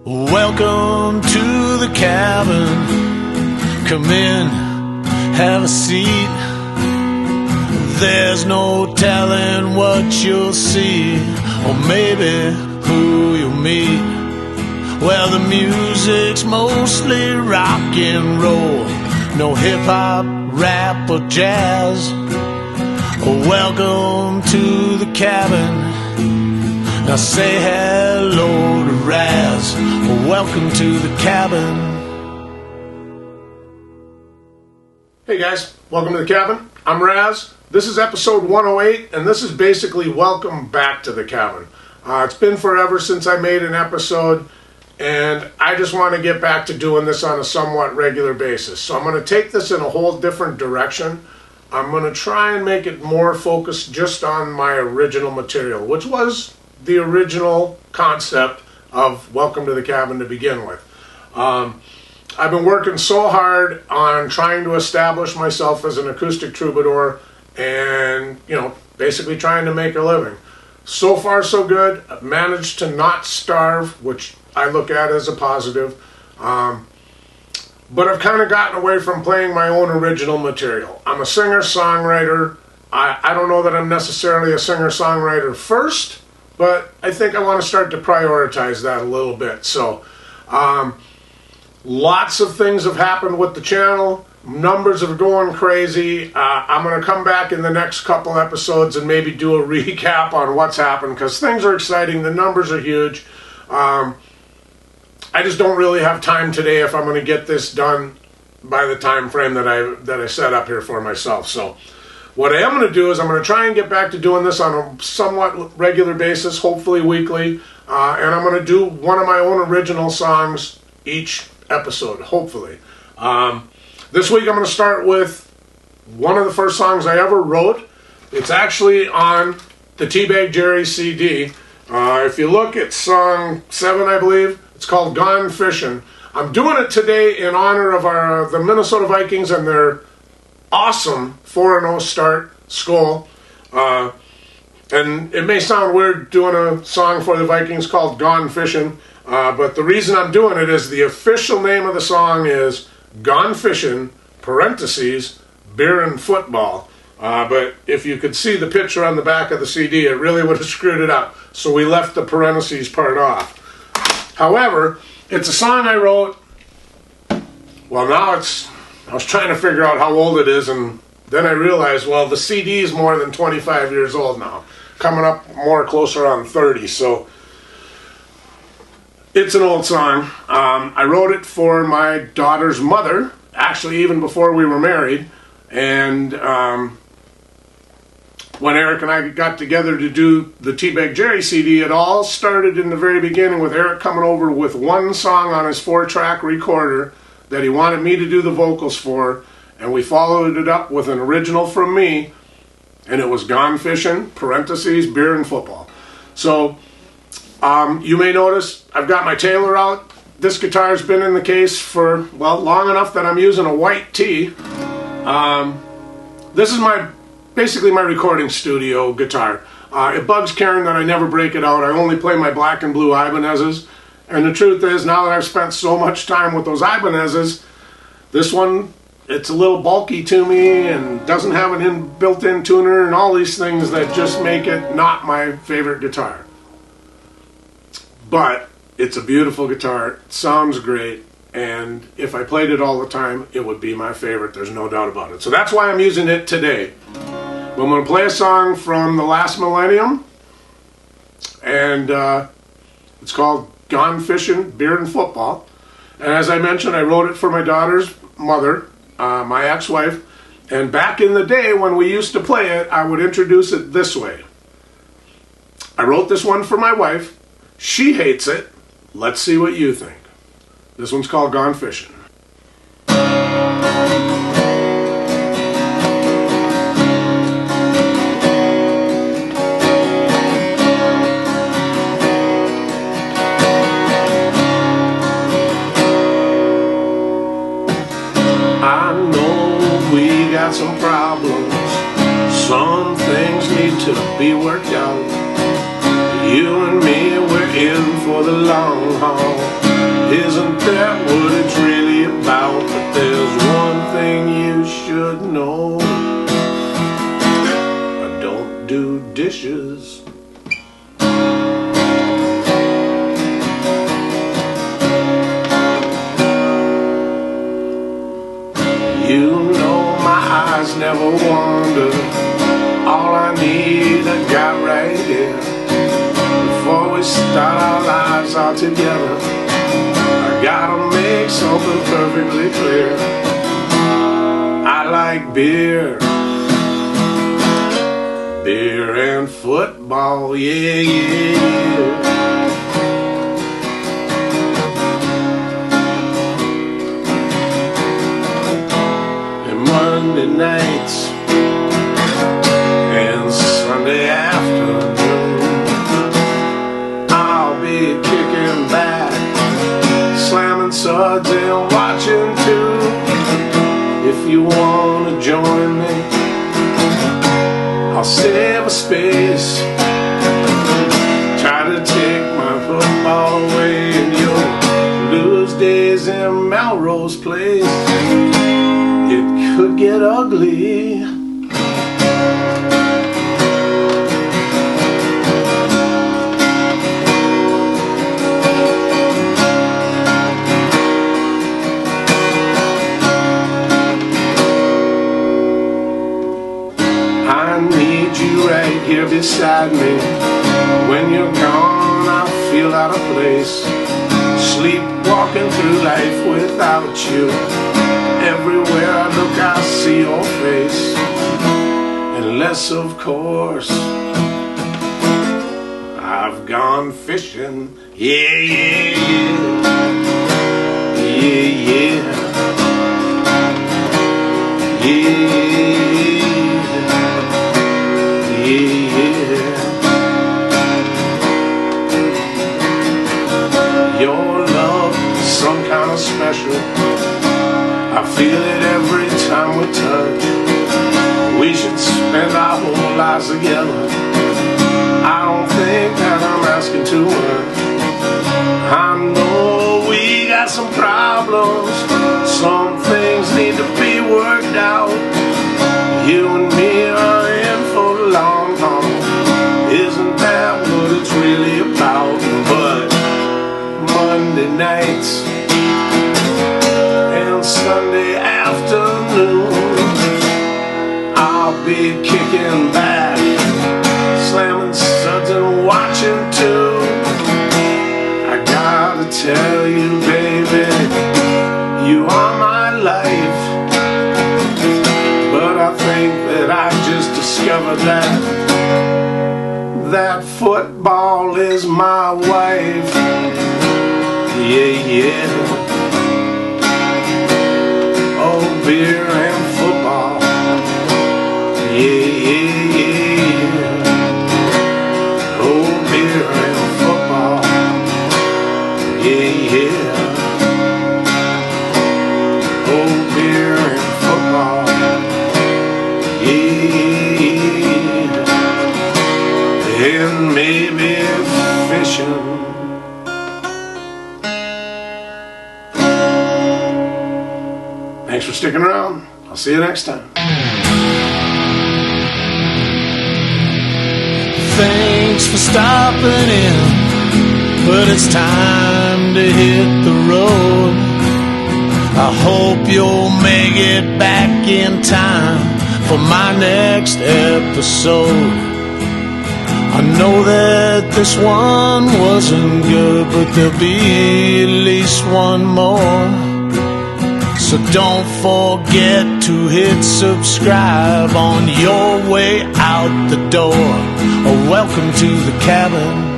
Welcome to the cabin. Come in, have a seat. There's no telling what you'll see, or maybe who you'll meet. Well, the music's mostly rock and roll, no hip-hop, rap, or jazz. Welcome to the cabin. Now say hello to Razz. Welcome to the cabin. Hey guys, welcome to the cabin. I'm Razz. This is episode 108, and this is basically welcome back to the cabin. It's been forever since I made an episode, and I just want to get back to doing this on a somewhat regular basis. So I'm going to take this in a whole different direction. I'm going to try and make it more focused just on my original material, which was the original concept of Welcome to the Cabin to begin with. I've been working so hard on trying to establish myself as an acoustic troubadour and, basically trying to make a living. So far, so good. I've managed to not starve, which I look at as a positive. But I've kind of gotten away from playing my own original material. I'm a singer-songwriter. I don't know that I'm necessarily a singer-songwriter first, but I think I want to start to prioritize that a little bit. So, lots of things have happened with the channel. Numbers are going crazy. I'm going to come back in the next couple episodes and maybe do a recap on what's happened, because things are exciting. The numbers are huge. I just don't really have time today if I'm going to get this done by the time frame that I set up here for myself. So what I am going to do is I'm going to try and get back to doing this on a somewhat regular basis, hopefully weekly, and I'm going to do one of my own original songs each episode, hopefully. This week I'm going to start with one of the first songs I ever wrote. It's actually on the Teabag Jerry CD. If you look at song 7, I believe, it's called Gone Fishing. I'm doing it today in honor of the Minnesota Vikings and their awesome 4-0 start, Skol. And it may sound weird doing a song for the Vikings called Gone Fishing, but the reason I'm doing it is the official name of the song is Gone Fishing, parentheses, beer and football. But if you could see the picture on the back of the CD, it really would have screwed it up. So we left the parentheses part off. However, it's a song I wrote, well, I was trying to figure out how old it is, and then I realized, well, the CD is more than 25 years old now, coming up more closer on 30, so it's an old song. I wrote it for my daughter's mother, actually even before we were married, and when Eric and I got together to do the Teabag Jerry CD, it all started in the very beginning with Eric coming over with one song on his 4-track recorder that he wanted me to do the vocals for, and we followed it up with an original from me, and it was Gone Fishing, parentheses, beer and football. So you may notice I've got my Taylor out. This guitar's been in the case for, long enough that I'm using a white tee. This is basically my recording studio guitar. It bugs Karen that I never break it out. I only play my black and blue Ibanez's. And the truth is, now that I've spent so much time with those Ibanez's, this one, it's a little bulky to me and doesn't have an built-in tuner and all these things that just make it not my favorite guitar. But it's a beautiful guitar, it sounds great, and if I played it all the time, it would be my favorite, there's no doubt about it. So that's why I'm using it today. I'm going to play a song from the last millennium, and it's called Gone Fishing, Beer and Football. And as I mentioned, I wrote it for my daughter's mother, my ex-wife, and back in the day when we used to play it, I would introduce it this way. I wrote this one for my wife. She hates it. Let's see what you think. This one's called Gone Fishing. Some problems, some things need to be worked out. You and me, we're in for the long haul. that what it's really about? But there's one thing you should know: I don't do dishes. You know my eyes never wander. All I need I got right here. Before we start our lives all together, I gotta make something perfectly clear. I like beer, beer and football, yeah, yeah, yeah. Monday nights and Sunday afternoon, I'll be kicking back, slamming suds and watching too. If you wanna join me, I'll save a space. Try to take my football away and you'll lose days in Melrose Place. It could get ugly. I need you right here beside me. When you're gone, I feel out of place. Sleepwalking through life without you. Everywhere I look, I see your face. Unless, of course, I've gone fishing. Yeah, yeah, yeah. Yeah, yeah. Yeah, yeah. Your love is some kind of special. I feel it every time we touch. We should spend our whole lives together. I don't think that I'm asking too much. I know we got some problems. Some things need to be worked out. You and me are in for the long haul. Isn't that what it's really about? But Monday nights and Sunday afternoons, I'll be kicking back, slamming suds and watching too. I gotta tell you, baby, you are my life. But I think that I just discovered that football is my wife. Yeah, yeah. Beer and football, yeah, yeah, yeah. Oh, beer and football, yeah, yeah. Oh, beer and football, yeah. And maybe fishing. Thanks for sticking around. I'll see you next time. Thanks for stopping in, but it's time to hit the road. I hope you'll make it back in time for my next episode. I know that this one wasn't good, but there'll be at least one more. So don't forget to hit subscribe on your way out the door. Or welcome to the cabin.